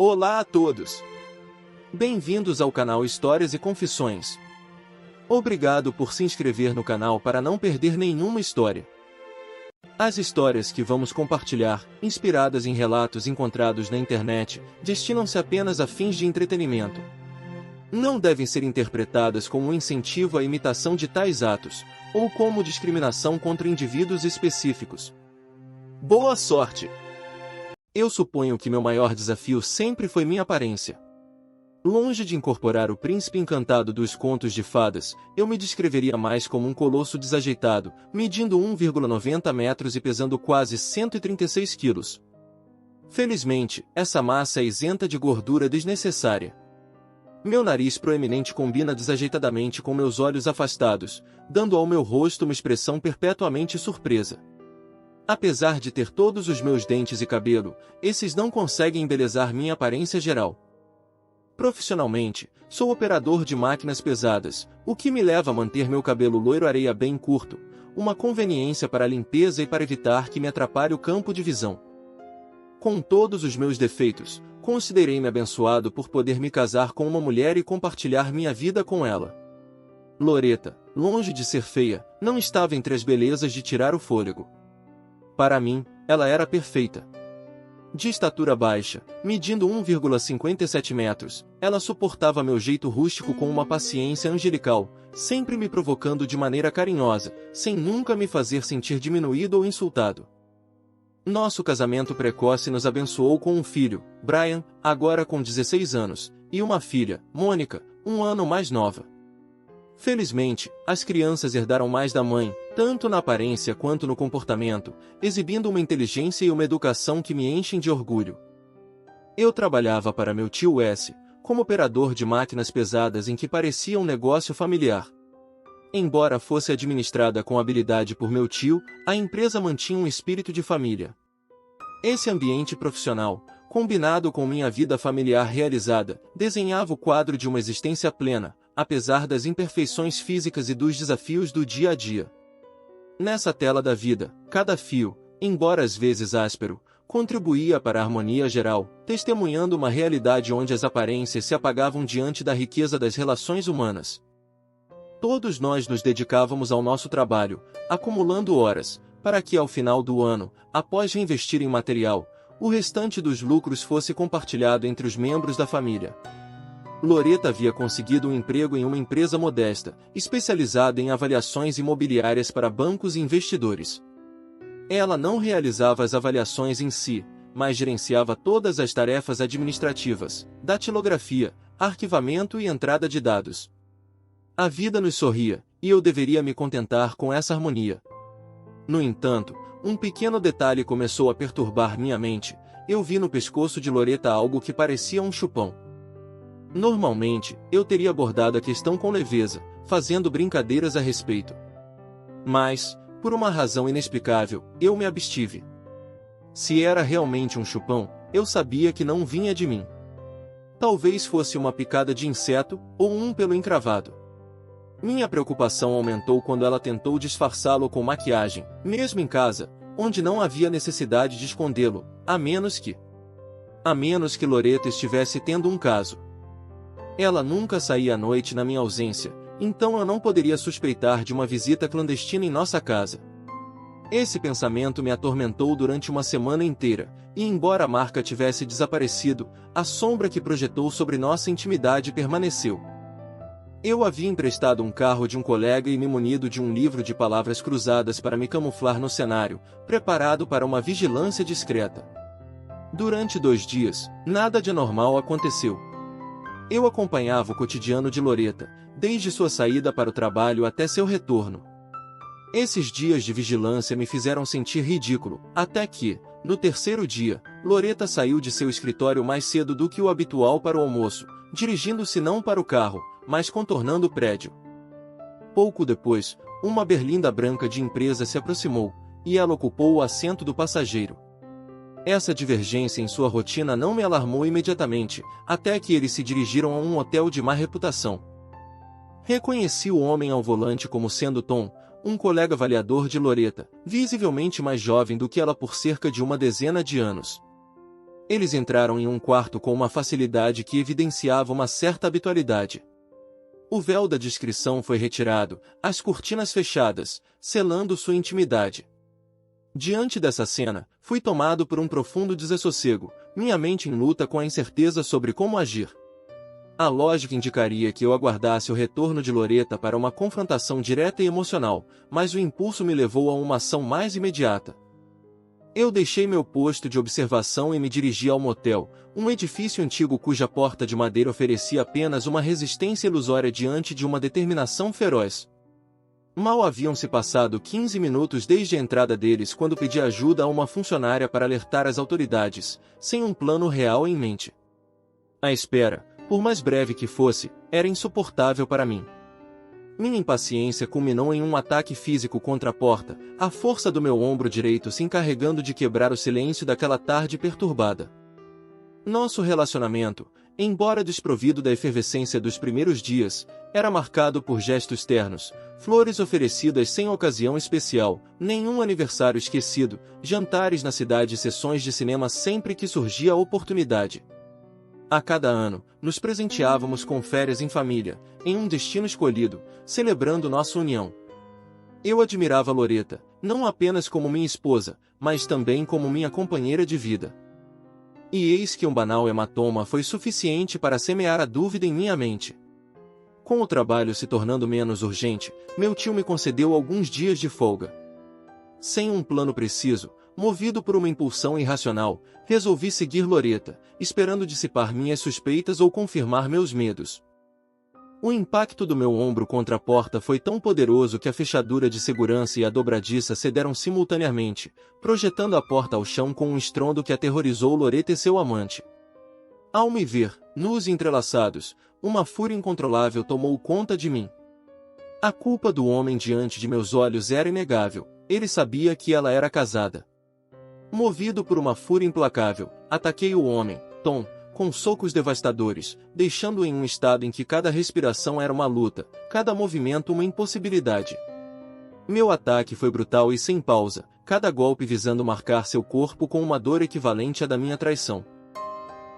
Olá a todos! Bem-vindos ao canal Histórias e Confissões. Obrigado por se inscrever no canal para não perder nenhuma história. As histórias que vamos compartilhar, inspiradas em relatos encontrados na internet, destinam-se apenas a fins de entretenimento. Não devem ser interpretadas como um incentivo à imitação de tais atos, ou como discriminação contra indivíduos específicos. Boa sorte! Eu suponho que meu maior desafio sempre foi minha aparência. Longe de incorporar o príncipe encantado dos contos de fadas, eu me descreveria mais como um colosso desajeitado, medindo 1,90 metros e pesando quase 136 quilos. Felizmente, essa massa é isenta de gordura desnecessária. Meu nariz proeminente combina desajeitadamente com meus olhos afastados, dando ao meu rosto uma expressão perpetuamente surpresa. Apesar de ter todos os meus dentes e cabelo, esses não conseguem embelezar minha aparência geral. Profissionalmente, sou operador de máquinas pesadas, o que me leva a manter meu cabelo loiro areia bem curto, uma conveniência para a limpeza e para evitar que me atrapalhe o campo de visão. Com todos os meus defeitos, considerei-me abençoado por poder me casar com uma mulher e compartilhar minha vida com ela. Loreta, longe de ser feia, não estava entre as belezas de tirar o fôlego. Para mim, ela era perfeita. De estatura baixa, medindo 1,57 metros, ela suportava meu jeito rústico com uma paciência angelical, sempre me provocando de maneira carinhosa, sem nunca me fazer sentir diminuído ou insultado. Nosso casamento precoce nos abençoou com um filho, Brian, agora com 16 anos, e uma filha, Mônica, um ano mais nova. Felizmente, as crianças herdaram mais da mãe, tanto na aparência quanto no comportamento, exibindo uma inteligência e uma educação que me enchem de orgulho. Eu trabalhava para meu tio S, como operador de máquinas pesadas em que parecia um negócio familiar. Embora fosse administrada com habilidade por meu tio, a empresa mantinha um espírito de família. Esse ambiente profissional, combinado com minha vida familiar realizada, desenhava o quadro de uma existência plena, apesar das imperfeições físicas e dos desafios do dia a dia. Nessa tela da vida, cada fio, embora às vezes áspero, contribuía para a harmonia geral, testemunhando uma realidade onde as aparências se apagavam diante da riqueza das relações humanas. Todos nós nos dedicávamos ao nosso trabalho, acumulando horas, para que ao final do ano, após reinvestir em material, o restante dos lucros fosse compartilhado entre os membros da família. Loreta havia conseguido um emprego em uma empresa modesta, especializada em avaliações imobiliárias para bancos e investidores. Ela não realizava as avaliações em si, mas gerenciava todas as tarefas administrativas, datilografia, arquivamento e entrada de dados. A vida nos sorria, e eu deveria me contentar com essa harmonia. No entanto, um pequeno detalhe começou a perturbar minha mente. Eu vi no pescoço de Loreta algo que parecia um chupão. Normalmente, eu teria abordado a questão com leveza, fazendo brincadeiras a respeito. Mas, por uma razão inexplicável, eu me abstive. Se era realmente um chupão, eu sabia que não vinha de mim. Talvez fosse uma picada de inseto, ou um pelo encravado. Minha preocupação aumentou quando ela tentou disfarçá-lo com maquiagem, mesmo em casa, onde não havia necessidade de escondê-lo, a menos que Loreta estivesse tendo um caso. Ela nunca saía à noite na minha ausência, então eu não poderia suspeitar de uma visita clandestina em nossa casa. Esse pensamento me atormentou durante uma semana inteira, e embora a marca tivesse desaparecido, a sombra que projetou sobre nossa intimidade permaneceu. Eu havia emprestado um carro de um colega e me munido de um livro de palavras cruzadas para me camuflar no cenário, preparado para uma vigilância discreta. Durante 2 dias, nada de anormal aconteceu. Eu acompanhava o cotidiano de Loreta, desde sua saída para o trabalho até seu retorno. Esses dias de vigilância me fizeram sentir ridículo, até que, no 3º dia, Loreta saiu de seu escritório mais cedo do que o habitual para o almoço, dirigindo-se não para o carro, mas contornando o prédio. Pouco depois, uma berlinda branca de empresa se aproximou, e ela ocupou o assento do passageiro. Essa divergência em sua rotina não me alarmou imediatamente, até que eles se dirigiram a um hotel de má reputação. Reconheci o homem ao volante como sendo Tom, um colega avaliador de Loreta, visivelmente mais jovem do que ela por cerca de uma dezena de anos. Eles entraram em um quarto com uma facilidade que evidenciava uma certa habitualidade. O véu da discrição foi retirado, as cortinas fechadas, selando sua intimidade. Diante dessa cena, fui tomado por um profundo desassossego, minha mente em luta com a incerteza sobre como agir. A lógica indicaria que eu aguardasse o retorno de Loretta para uma confrontação direta e emocional, mas o impulso me levou a uma ação mais imediata. Eu deixei meu posto de observação e me dirigi ao motel, um edifício antigo cuja porta de madeira oferecia apenas uma resistência ilusória diante de uma determinação feroz. Mal haviam se passado 15 minutos desde a entrada deles quando pedi ajuda a uma funcionária para alertar as autoridades, sem um plano real em mente. A espera, por mais breve que fosse, era insuportável para mim. Minha impaciência culminou em um ataque físico contra a porta, a força do meu ombro direito se encarregando de quebrar o silêncio daquela tarde perturbada. Nosso relacionamento, embora desprovido da efervescência dos primeiros dias, era marcado por gestos ternos, flores oferecidas sem ocasião especial, nenhum aniversário esquecido, jantares na cidade e sessões de cinema sempre que surgia a oportunidade. A cada ano, nos presenteávamos com férias em família, em um destino escolhido, celebrando nossa união. Eu admirava Loretta, não apenas como minha esposa, mas também como minha companheira de vida. E eis que um banal hematoma foi suficiente para semear a dúvida em minha mente. Com o trabalho se tornando menos urgente, meu tio me concedeu alguns dias de folga. Sem um plano preciso, movido por uma impulsão irracional, resolvi seguir Loretta, esperando dissipar minhas suspeitas ou confirmar meus medos. O impacto do meu ombro contra a porta foi tão poderoso que a fechadura de segurança e a dobradiça cederam simultaneamente, projetando a porta ao chão com um estrondo que aterrorizou Loretta e seu amante. Ao me ver, nus e entrelaçados, uma fúria incontrolável tomou conta de mim. A culpa do homem diante de meus olhos era inegável, ele sabia que ela era casada. Movido por uma fúria implacável, ataquei o homem, Tom, com socos devastadores, deixando-o em um estado em que cada respiração era uma luta, cada movimento uma impossibilidade. Meu ataque foi brutal e sem pausa, cada golpe visando marcar seu corpo com uma dor equivalente à da minha traição.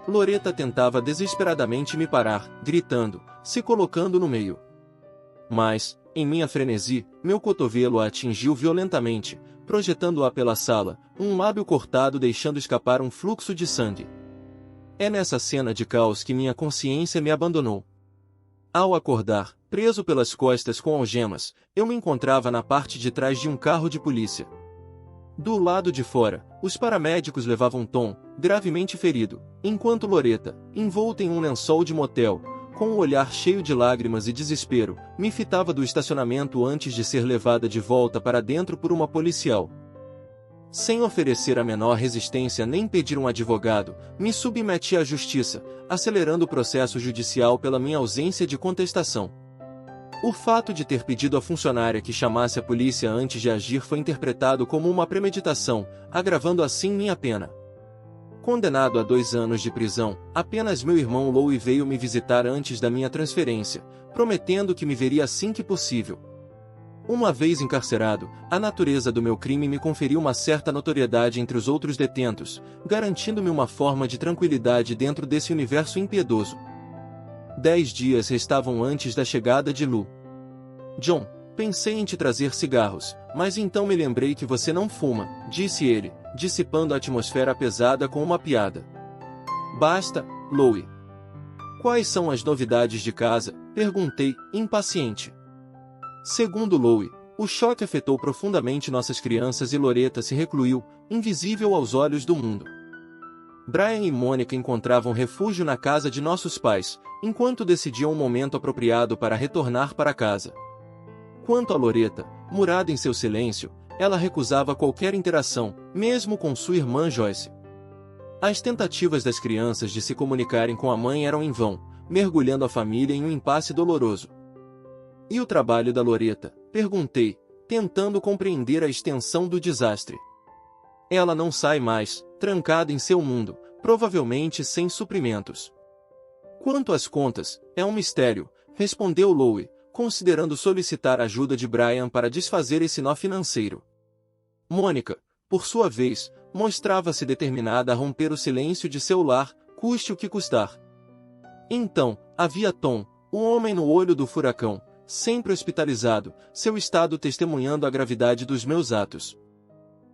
Loretta tentava desesperadamente me parar, gritando, se colocando no meio. Mas, em minha frenesi, meu cotovelo a atingiu violentamente, projetando-a pela sala, um lábio cortado deixando escapar um fluxo de sangue. É nessa cena de caos que minha consciência me abandonou. Ao acordar, preso pelas costas com algemas, eu me encontrava na parte de trás de um carro de polícia. Do lado de fora, os paramédicos levavam Tom, gravemente ferido, enquanto Loretta, envolta em um lençol de motel, com um olhar cheio de lágrimas e desespero, me fitava do estacionamento antes de ser levada de volta para dentro por uma policial. Sem oferecer a menor resistência nem pedir um advogado, me submeti à justiça, acelerando o processo judicial pela minha ausência de contestação. O fato de ter pedido à funcionária que chamasse a polícia antes de agir foi interpretado como uma premeditação, agravando assim minha pena. Condenado a 2 anos de prisão, apenas meu irmão Louie veio me visitar antes da minha transferência, prometendo que me veria assim que possível. Uma vez encarcerado, a natureza do meu crime me conferiu uma certa notoriedade entre os outros detentos, garantindo-me uma forma de tranquilidade dentro desse universo impiedoso. 10 dias restavam antes da chegada de Lou. John, pensei em te trazer cigarros, mas então me lembrei que você não fuma, disse ele, dissipando a atmosfera pesada com uma piada. Basta, Louie. Quais são as novidades de casa? Perguntei, impaciente. Segundo Louie, o choque afetou profundamente nossas crianças e Loretta se recluiu, invisível aos olhos do mundo. Brian e Mônica encontravam refúgio na casa de nossos pais, enquanto decidiam o momento apropriado para retornar para casa. Quanto a Loretta, murada em seu silêncio, ela recusava qualquer interação, mesmo com sua irmã Joyce. As tentativas das crianças de se comunicarem com a mãe eram em vão, mergulhando a família em um impasse doloroso. E o trabalho da Loretta? Perguntei, tentando compreender a extensão do desastre. Ela não sai mais, trancada em seu mundo, provavelmente sem suprimentos. Quanto às contas, é um mistério, respondeu Louie, considerando solicitar a ajuda de Brian para desfazer esse nó financeiro. Mônica, por sua vez, mostrava-se determinada a romper o silêncio de seu lar, custe o que custar. Então, havia Tom, o homem no olho do furacão, sempre hospitalizado, seu estado testemunhando a gravidade dos meus atos.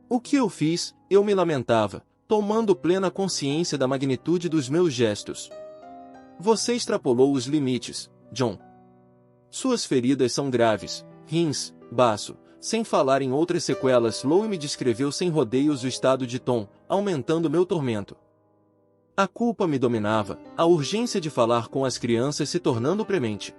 O que eu fiz, eu me lamentava, tomando plena consciência da magnitude dos meus gestos. Você extrapolou os limites, John. Suas feridas são graves, rins, baço, sem falar em outras sequelas. Lowe me descreveu sem rodeios o estado de Tom, aumentando meu tormento. A culpa me dominava, a urgência de falar com as crianças se tornando premente.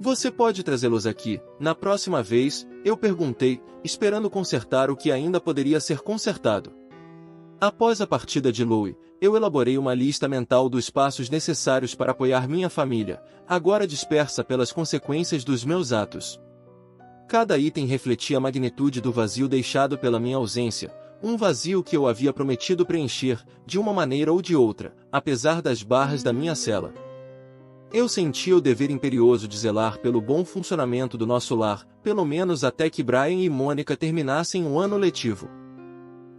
Você pode trazê-los aqui, na próxima vez, eu perguntei, esperando consertar o que ainda poderia ser consertado. Após a partida de Lowe, eu elaborei uma lista mental dos passos necessários para apoiar minha família, agora dispersa pelas consequências dos meus atos. Cada item refletia a magnitude do vazio deixado pela minha ausência, um vazio que eu havia prometido preencher, de uma maneira ou de outra, apesar das barras da minha cela. Eu sentia o dever imperioso de zelar pelo bom funcionamento do nosso lar, pelo menos até que Brian e Mônica terminassem o ano letivo.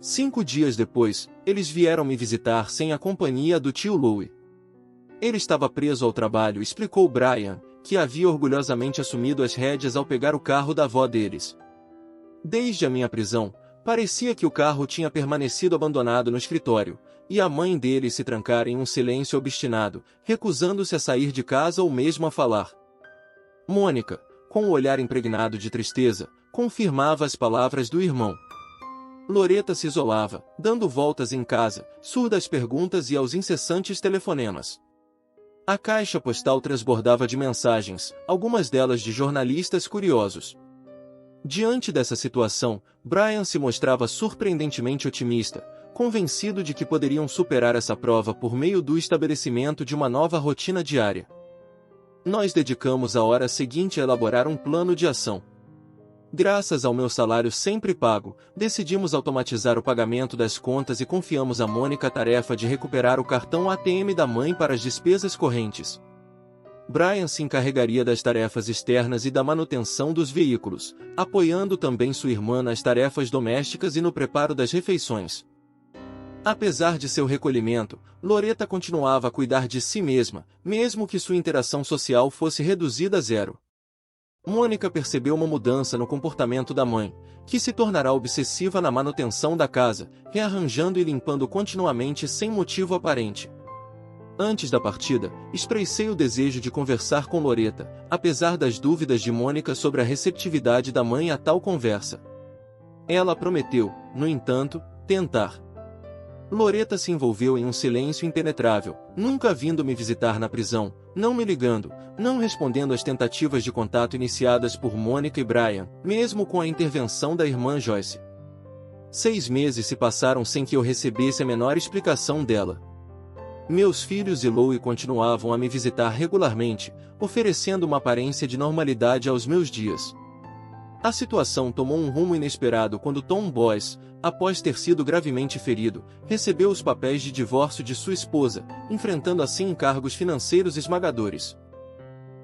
5 dias depois, eles vieram me visitar sem a companhia do tio Lowe. Ele estava preso ao trabalho, explicou Brian, que havia orgulhosamente assumido as rédeas ao pegar o carro da avó deles. Desde a minha prisão, parecia que o carro tinha permanecido abandonado no escritório, e a mãe dele se trancara em um silêncio obstinado, recusando-se a sair de casa ou mesmo a falar. Mônica, com o olhar impregnado de tristeza, confirmava as palavras do irmão. Loreta se isolava, dando voltas em casa, surda às perguntas e aos incessantes telefonemas. A caixa postal transbordava de mensagens, algumas delas de jornalistas curiosos. Diante dessa situação, Brian se mostrava surpreendentemente otimista, convencido de que poderiam superar essa prova por meio do estabelecimento de uma nova rotina diária. Nós dedicamos a hora seguinte a elaborar um plano de ação. Graças ao meu salário sempre pago, decidimos automatizar o pagamento das contas e confiamos a Mônica a tarefa de recuperar o cartão ATM da mãe para as despesas correntes. Brian se encarregaria das tarefas externas e da manutenção dos veículos, apoiando também sua irmã nas tarefas domésticas e no preparo das refeições. Apesar de seu recolhimento, Loreta continuava a cuidar de si mesma, mesmo que sua interação social fosse reduzida a zero. Mônica percebeu uma mudança no comportamento da mãe, que se tornará obsessiva na manutenção da casa, rearranjando e limpando continuamente sem motivo aparente. Antes da partida, expressei o desejo de conversar com Loreta, apesar das dúvidas de Mônica sobre a receptividade da mãe a tal conversa. Ela prometeu, no entanto, tentar. Loreta se envolveu em um silêncio impenetrável, nunca vindo me visitar na prisão, não me ligando, não respondendo às tentativas de contato iniciadas por Mônica e Brian, mesmo com a intervenção da irmã Joyce. 6 meses se passaram sem que eu recebesse a menor explicação dela. Meus filhos e Lowe continuavam a me visitar regularmente, oferecendo uma aparência de normalidade aos meus dias. A situação tomou um rumo inesperado quando Tom Boyce, após ter sido gravemente ferido, recebeu os papéis de divórcio de sua esposa, enfrentando assim encargos financeiros esmagadores.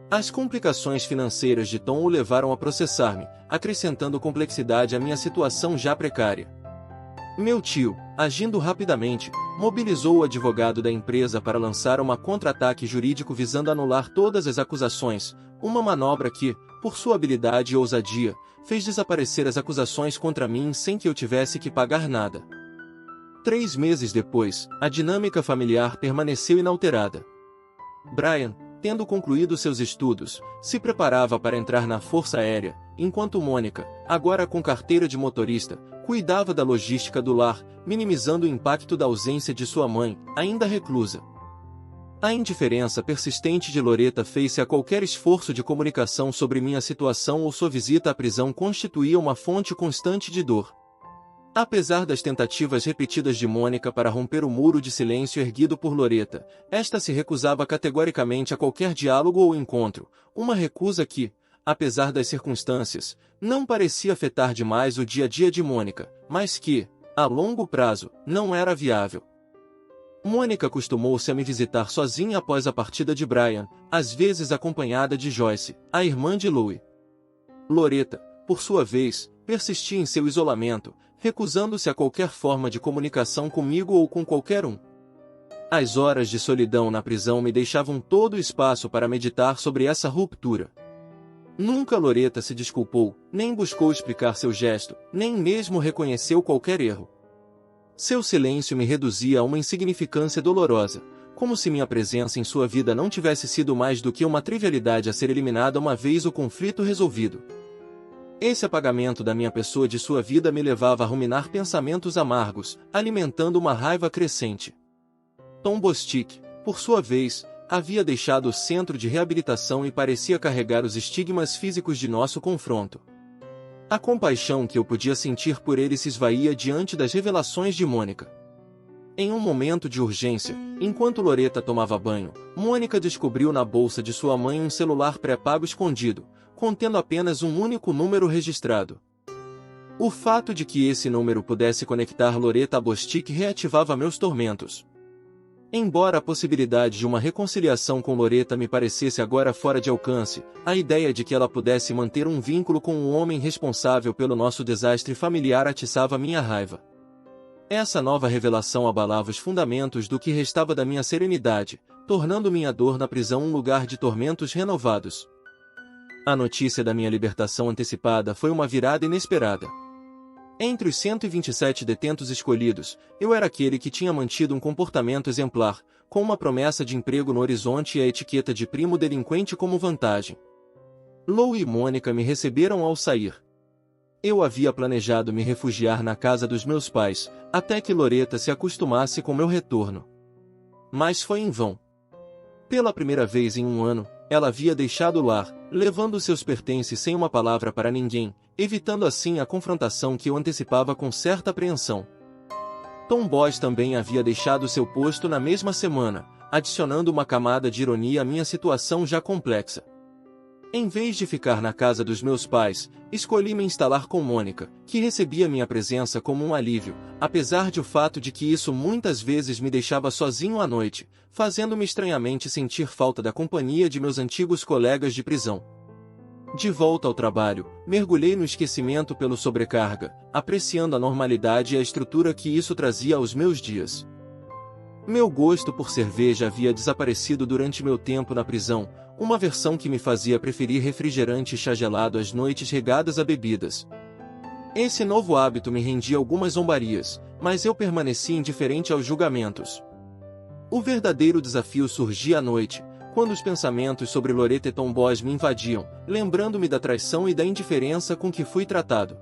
As complicações financeiras de Tom o levaram a processar-me, acrescentando complexidade à minha situação já precária. Meu tio, agindo rapidamente, mobilizou o advogado da empresa para lançar uma contra-ataque jurídico visando anular todas as acusações, uma manobra que, por sua habilidade e ousadia, fez desaparecer as acusações contra mim sem que eu tivesse que pagar nada. 3 meses depois, a dinâmica familiar permaneceu inalterada. Brian, tendo concluído seus estudos, se preparava para entrar na Força Aérea, enquanto Mônica, agora com carteira de motorista, cuidava da logística do lar, minimizando o impacto da ausência de sua mãe, ainda reclusa. A indiferença persistente de Loreta fez-se a qualquer esforço de comunicação sobre minha situação ou sua visita à prisão constituía uma fonte constante de dor. Apesar das tentativas repetidas de Mônica para romper o muro de silêncio erguido por Loreta, esta se recusava categoricamente a qualquer diálogo ou encontro, uma recusa que, apesar das circunstâncias, não parecia afetar demais o dia a dia de Mônica, mas que, a longo prazo, não era viável. Mônica acostumou-se a me visitar sozinha após a partida de Brian, às vezes acompanhada de Joyce, a irmã de Lowe. Loreta, por sua vez, persistia em seu isolamento, recusando-se a qualquer forma de comunicação comigo ou com qualquer um. As horas de solidão na prisão me deixavam todo o espaço para meditar sobre essa ruptura. Nunca Loreta se desculpou, nem buscou explicar seu gesto, nem mesmo reconheceu qualquer erro. Seu silêncio me reduzia a uma insignificância dolorosa, como se minha presença em sua vida não tivesse sido mais do que uma trivialidade a ser eliminada uma vez o conflito resolvido. Esse apagamento da minha pessoa de sua vida me levava a ruminar pensamentos amargos, alimentando uma raiva crescente. Tom Bostic, por sua vez, havia deixado o centro de reabilitação e parecia carregar os estigmas físicos de nosso confronto. A compaixão que eu podia sentir por ele se esvaía diante das revelações de Mônica. Em um momento de urgência, enquanto Loreta tomava banho, Mônica descobriu na bolsa de sua mãe um celular pré-pago escondido, contendo apenas um único número registrado. O fato de que esse número pudesse conectar Loreta a Bostic reativava meus tormentos. Embora a possibilidade de uma reconciliação com Loreta me parecesse agora fora de alcance, a ideia de que ela pudesse manter um vínculo com o homem responsável pelo nosso desastre familiar atiçava minha raiva. Essa nova revelação abalava os fundamentos do que restava da minha serenidade, tornando minha dor na prisão um lugar de tormentos renovados. A notícia da minha libertação antecipada foi uma virada inesperada. Entre os 127 detentos escolhidos, eu era aquele que tinha mantido um comportamento exemplar, com uma promessa de emprego no horizonte e a etiqueta de primo delinquente como vantagem. Lou e Mônica me receberam ao sair. Eu havia planejado me refugiar na casa dos meus pais, até que Loreta se acostumasse com meu retorno. Mas foi em vão. Pela primeira vez em um ano, ela havia deixado o lar, levando seus pertences sem uma palavra para ninguém, evitando assim a confrontação que eu antecipava com certa apreensão. Tom Boss também havia deixado seu posto na mesma semana, adicionando uma camada de ironia à minha situação já complexa. Em vez de ficar na casa dos meus pais, escolhi me instalar com Mônica, que recebia minha presença como um alívio, apesar de o fato de que isso muitas vezes me deixava sozinho à noite, fazendo-me estranhamente sentir falta da companhia de meus antigos colegas de prisão. De volta ao trabalho, mergulhei no esquecimento pelo sobrecarga, apreciando a normalidade e a estrutura que isso trazia aos meus dias. Meu gosto por cerveja havia desaparecido durante meu tempo na prisão, uma versão que me fazia preferir refrigerante e chá gelado às noites regadas a bebidas. Esse novo hábito me rendia algumas zombarias, mas eu permaneci indiferente aos julgamentos. O verdadeiro desafio surgia à noite, quando os pensamentos sobre Loreta e Tom Boss me invadiam, lembrando-me da traição e da indiferença com que fui tratado.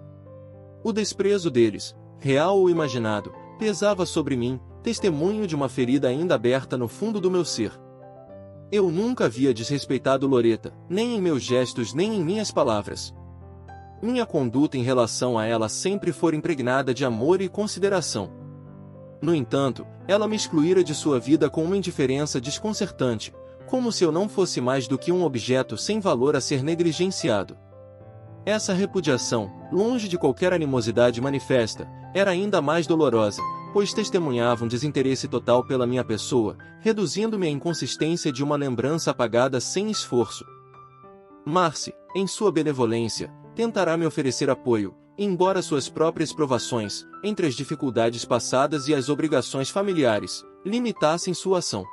O desprezo deles, real ou imaginado, pesava sobre mim, testemunho de uma ferida ainda aberta no fundo do meu ser. Eu nunca havia desrespeitado Loreta, nem em meus gestos nem em minhas palavras. Minha conduta em relação a ela sempre foi impregnada de amor e consideração. No entanto, ela me excluíra de sua vida com uma indiferença desconcertante, como se eu não fosse mais do que um objeto sem valor a ser negligenciado. Essa repudiação, longe de qualquer animosidade manifesta, era ainda mais dolorosa, pois testemunhava um desinteresse total pela minha pessoa, reduzindo-me à inconsistência de uma lembrança apagada sem esforço. Marcy, em sua benevolência, tentará me oferecer apoio, embora suas próprias provações, entre as dificuldades passadas e as obrigações familiares, limitassem sua ação.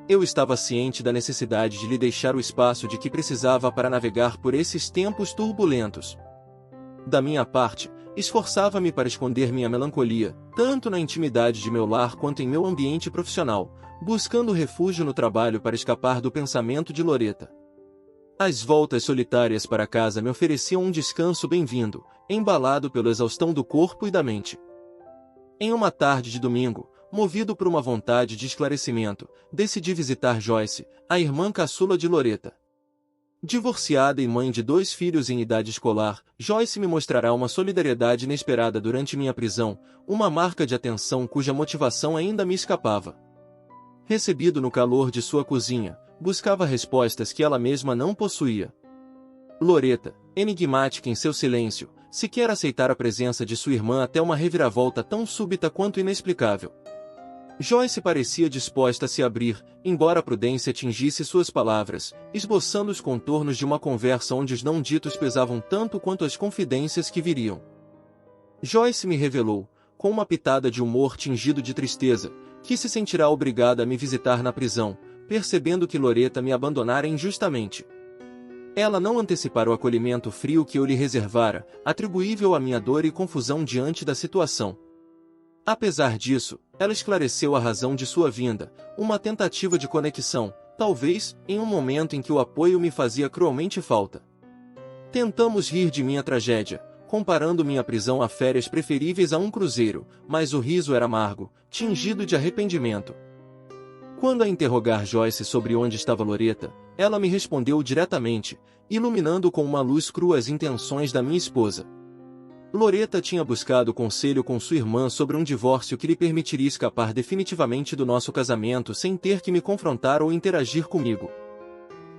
Eu estava ciente da necessidade de lhe deixar o espaço de que precisava para navegar por esses tempos turbulentos. Da minha parte, esforçava-me para esconder minha melancolia, tanto na intimidade de meu lar quanto em meu ambiente profissional, buscando refúgio no trabalho para escapar do pensamento de Loreta. As voltas solitárias para casa me ofereciam um descanso bem-vindo, embalado pela exaustão do corpo e da mente. Em uma tarde de domingo, movido por uma vontade de esclarecimento, decidi visitar Joyce, a irmã caçula de Loreta. Divorciada e mãe de 2 filhos em idade escolar, Joyce me mostrará uma solidariedade inesperada durante minha prisão, uma marca de atenção cuja motivação ainda me escapava. Recebido no calor de sua cozinha, buscava respostas que ela mesma não possuía. Loreta, enigmática em seu silêncio, sequer aceitara a presença de sua irmã até uma reviravolta tão súbita quanto inexplicável. Joyce parecia disposta a se abrir, embora a prudência tingisse suas palavras, esboçando os contornos de uma conversa onde os não ditos pesavam tanto quanto as confidências que viriam. Joyce me revelou, com uma pitada de humor tingido de tristeza, que se sentirá obrigada a me visitar na prisão, percebendo que Loretta me abandonara injustamente. Ela não antecipara o acolhimento frio que eu lhe reservara, atribuível à minha dor e confusão diante da situação. Apesar disso, ela esclareceu a razão de sua vinda, uma tentativa de conexão, talvez, em um momento em que o apoio me fazia cruelmente falta. Tentamos rir de minha tragédia, comparando minha prisão a férias preferíveis a um cruzeiro, mas o riso era amargo, tingido de arrependimento. Quando a interrogar Joyce sobre onde estava Loretta, ela me respondeu diretamente, iluminando com uma luz crua as intenções da minha esposa. Loretta tinha buscado conselho com sua irmã sobre um divórcio que lhe permitiria escapar definitivamente do nosso casamento sem ter que me confrontar ou interagir comigo.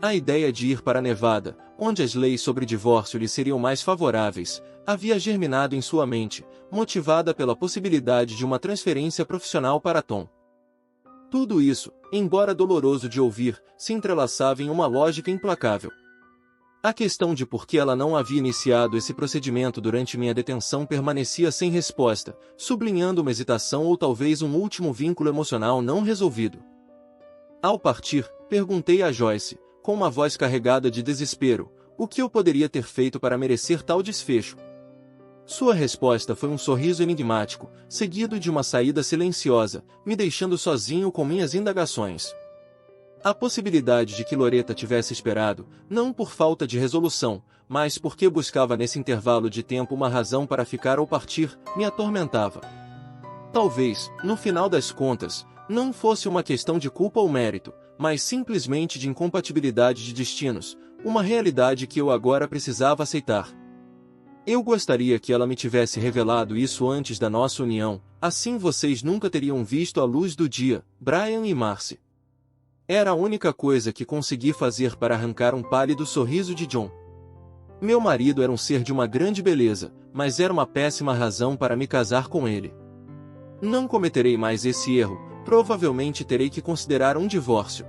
A ideia de ir para Nevada, onde as leis sobre divórcio lhe seriam mais favoráveis, havia germinado em sua mente, motivada pela possibilidade de uma transferência profissional para Tom. Tudo isso, embora doloroso de ouvir, se entrelaçava em uma lógica implacável. A questão de por que ela não havia iniciado esse procedimento durante minha detenção permanecia sem resposta, sublinhando uma hesitação ou talvez um último vínculo emocional não resolvido. Ao partir, perguntei a Joyce, com uma voz carregada de desespero, o que eu poderia ter feito para merecer tal desfecho. Sua resposta foi um sorriso enigmático, seguido de uma saída silenciosa, me deixando sozinho com minhas indagações. A possibilidade de que Loretta tivesse esperado, não por falta de resolução, mas porque buscava nesse intervalo de tempo uma razão para ficar ou partir, me atormentava. Talvez, no final das contas, não fosse uma questão de culpa ou mérito, mas simplesmente de incompatibilidade de destinos, uma realidade que eu agora precisava aceitar. Eu gostaria que ela me tivesse revelado isso antes da nossa união, assim vocês nunca teriam visto a luz do dia, Brian e Marcy. Era a única coisa que consegui fazer para arrancar um pálido sorriso de John. Meu marido era um ser de uma grande beleza, mas era uma péssima razão para me casar com ele. Não cometerei mais esse erro, provavelmente terei que considerar um divórcio.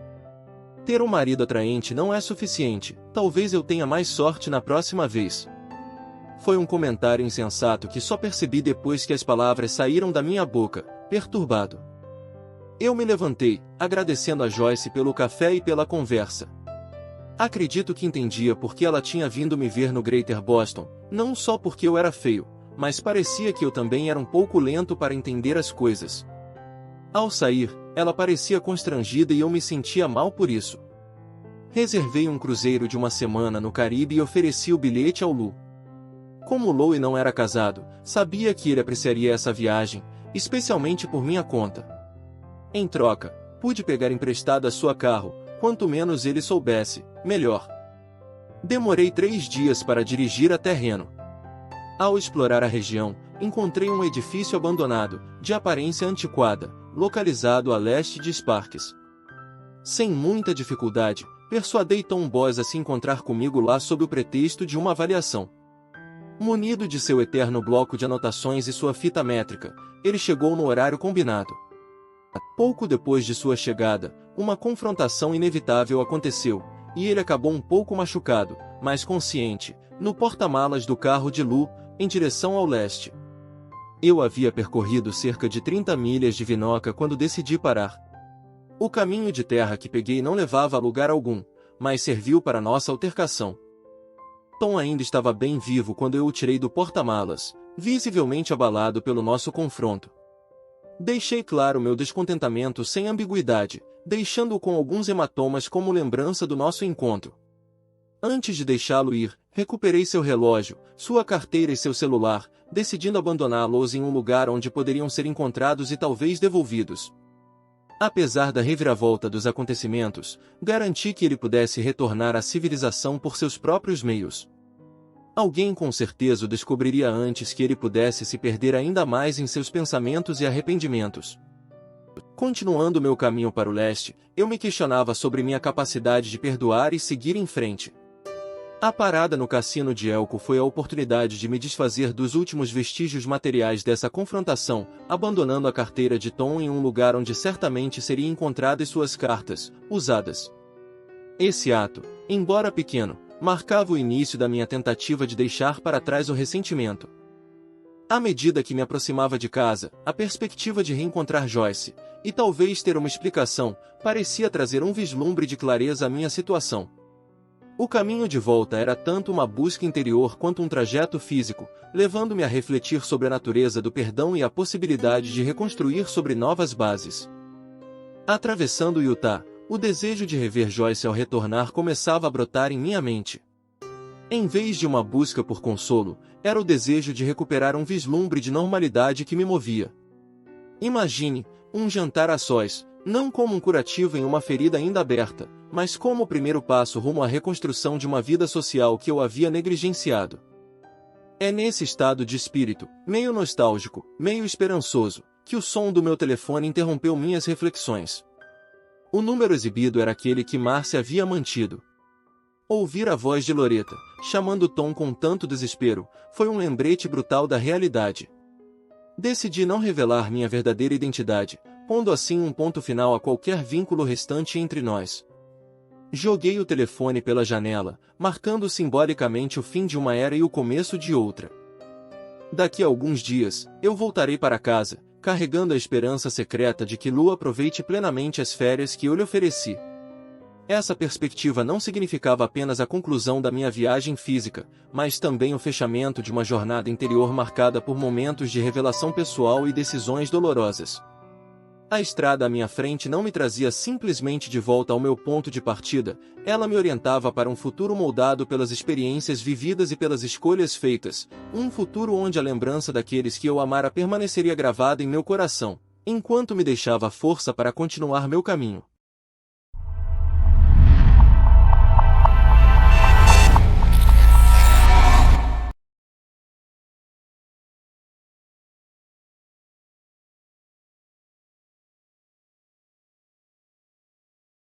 Ter um marido atraente não é suficiente, talvez eu tenha mais sorte na próxima vez. Foi um comentário insensato que só percebi depois que as palavras saíram da minha boca, perturbado. Eu me levantei, agradecendo a Joyce pelo café e pela conversa. Acredito que entendia por que ela tinha vindo me ver no Greater Boston, não só porque eu era feio, mas parecia que eu também era um pouco lento para entender as coisas. Ao sair, ela parecia constrangida e eu me sentia mal por isso. Reservei um cruzeiro de uma semana no Caribe e ofereci o bilhete ao Lou. Como Louie não era casado, sabia que ele apreciaria essa viagem, especialmente por minha conta. Em troca, pude pegar emprestado a sua carro, quanto menos ele soubesse, melhor. Demorei 3 dias para dirigir até Reno. Ao explorar a região, encontrei um edifício abandonado, de aparência antiquada, localizado a leste de Sparks. Sem muita dificuldade, persuadi Tom Boss a se encontrar comigo lá sob o pretexto de uma avaliação. Munido de seu eterno bloco de anotações e sua fita métrica, ele chegou no horário combinado. Pouco depois de sua chegada, uma confrontação inevitável aconteceu, e ele acabou um pouco machucado, mas consciente, no porta-malas do carro de Lou, em direção ao leste. Eu havia percorrido cerca de 30 milhas de Vinoca quando decidi parar. O caminho de terra que peguei não levava a lugar algum, mas serviu para nossa altercação. Tom ainda estava bem vivo quando eu o tirei do porta-malas, visivelmente abalado pelo nosso confronto. Deixei claro meu descontentamento sem ambiguidade, deixando-o com alguns hematomas como lembrança do nosso encontro. Antes de deixá-lo ir, recuperei seu relógio, sua carteira e seu celular, decidindo abandoná-los em um lugar onde poderiam ser encontrados e talvez devolvidos. Apesar da reviravolta dos acontecimentos, garanti que ele pudesse retornar à civilização por seus próprios meios. Alguém com certeza o descobriria antes que ele pudesse se perder ainda mais em seus pensamentos e arrependimentos. Continuando meu caminho para o leste, eu me questionava sobre minha capacidade de perdoar e seguir em frente. A parada no cassino de Elko foi a oportunidade de me desfazer dos últimos vestígios materiais dessa confrontação, abandonando a carteira de Tom em um lugar onde certamente seria encontradas suas cartas, usadas. Esse ato, embora pequeno, marcava o início da minha tentativa de deixar para trás o ressentimento. À medida que me aproximava de casa, a perspectiva de reencontrar Joyce, e talvez ter uma explicação, parecia trazer um vislumbre de clareza à minha situação. O caminho de volta era tanto uma busca interior quanto um trajeto físico, levando-me a refletir sobre a natureza do perdão e a possibilidade de reconstruir sobre novas bases. Atravessando Utah, o desejo de rever Joyce ao retornar começava a brotar em minha mente. Em vez de uma busca por consolo, era o desejo de recuperar um vislumbre de normalidade que me movia. Imagine, um jantar a sós, não como um curativo em uma ferida ainda aberta, mas como o primeiro passo rumo à reconstrução de uma vida social que eu havia negligenciado. É nesse estado de espírito, meio nostálgico, meio esperançoso, que o som do meu telefone interrompeu minhas reflexões. O número exibido era aquele que Márcia havia mantido. Ouvir a voz de Loreta, chamando Tom com tanto desespero, foi um lembrete brutal da realidade. Decidi não revelar minha verdadeira identidade, pondo assim um ponto final a qualquer vínculo restante entre nós. Joguei o telefone pela janela, marcando simbolicamente o fim de uma era e o começo de outra. Daqui a alguns dias, eu voltarei para casa, carregando a esperança secreta de que Lu aproveite plenamente as férias que eu lhe ofereci. Essa perspectiva não significava apenas a conclusão da minha viagem física, mas também o fechamento de uma jornada interior marcada por momentos de revelação pessoal e decisões dolorosas. A estrada à minha frente não me trazia simplesmente de volta ao meu ponto de partida, ela me orientava para um futuro moldado pelas experiências vividas e pelas escolhas feitas, um futuro onde a lembrança daqueles que eu amara permaneceria gravada em meu coração, enquanto me deixava força para continuar meu caminho.